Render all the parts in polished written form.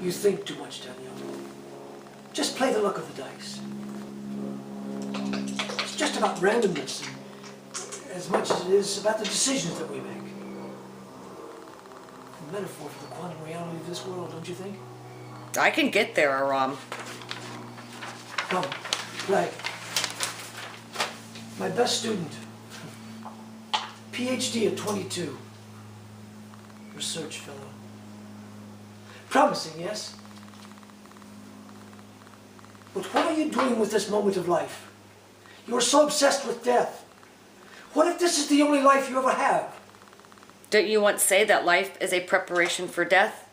You think too much, Danielle. Just play the luck of the dice. It's just about randomness as much as it is about the decisions that we make. A metaphor for the quantum reality of this world, don't you think? I can get there, Aram. Come, play. My best student. PhD at 22. Research fellow. Promising, yes? But what are you doing with this moment of life? You are so obsessed with death. What if this is the only life you ever have? Don't you once say that life is a preparation for death?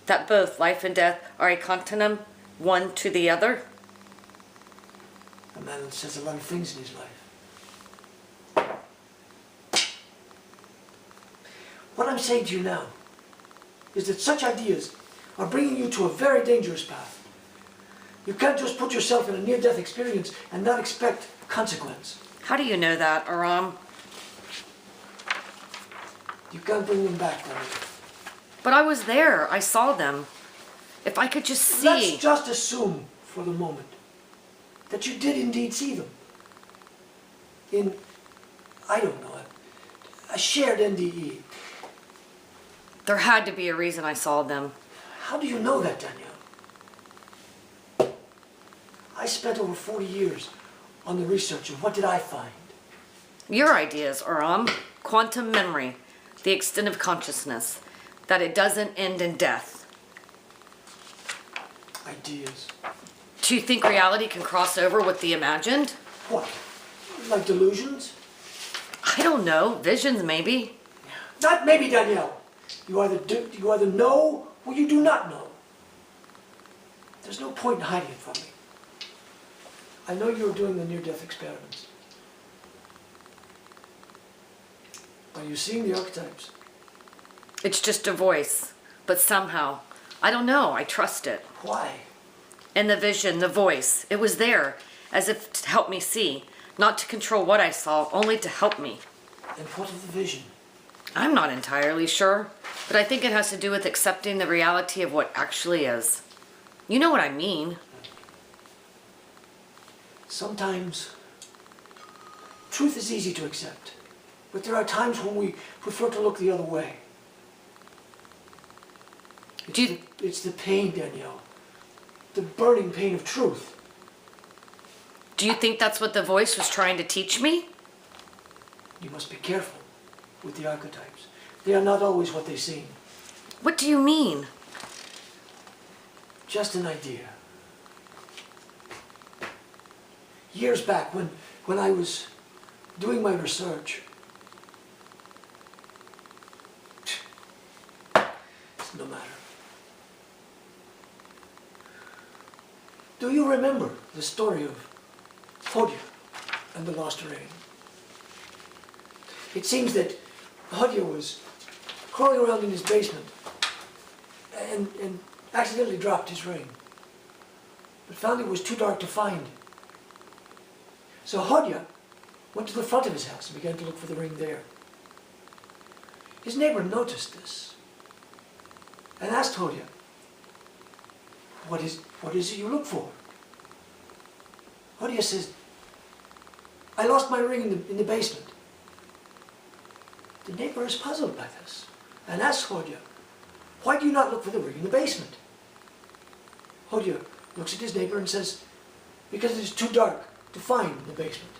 That both life and death are a continuum, one to the other? A man that says a lot of things in his life. What I'm saying to you now is that such ideas are bringing you to a very dangerous path. You can't just put yourself in a near-death experience and not expect consequence. How do you know that, Aram? You can't bring them back, Danny. But I was there. I saw them. If I could just see... Let's just assume for the moment that you did indeed see them. In, I don't know, a shared NDE. There had to be a reason I saw them. How do you know that, Danielle? I spent over 40 years on the research, and what did I find? Your ideas, Aram. Quantum memory. The extent of consciousness. That it doesn't end in death. Ideas. Do you think reality can cross over with the imagined? What? Like delusions? I don't know. Visions, maybe. Not maybe, Danielle. You either know or you do not know. There's no point in hiding it from me. I know you're doing the near-death experiments. Are you seeing the archetypes? It's just a voice. But somehow, I don't know, I trust it. Why? And the vision, the voice, it was there, as if to help me see. Not to control what I saw, only to help me. And what of the vision? I'm not entirely sure, but I think it has to do with accepting the reality of what actually is. You know what I mean. Sometimes, truth is easy to accept, but there are times when we prefer to look the other way. It's the pain, Danielle. The burning pain of truth. Do you think that's what the voice was trying to teach me? You must be careful with the archetypes. They are not always what they seem. What do you mean? Just an idea. Years back, when I was doing my research, it's no matter. Do you remember the story of Hodja and the lost ring? It seems that Hodja was crawling around in his basement and accidentally dropped his ring, but found it was too dark to find. So Hodja went to the front of his house and began to look for the ring there. His neighbor noticed this and asked Hodja, what is it you look for? Hodja says, I lost my ring in the basement. The neighbor is puzzled by this and asks Hodja, why do you not look for the ring in the basement? Hodja looks at his neighbor and says, because it is too dark to find in the basement.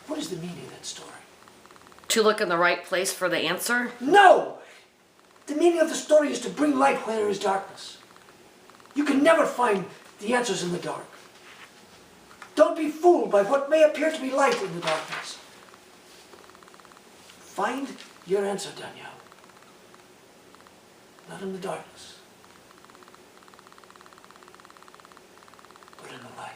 What is the meaning of that story? To look in the right place for the answer? No! The meaning of the story is to bring light where there is darkness. You can never find the answers in the dark. Don't be fooled by what may appear to be light in the darkness. Find your answer, Danielle. Not in the darkness, but in the light.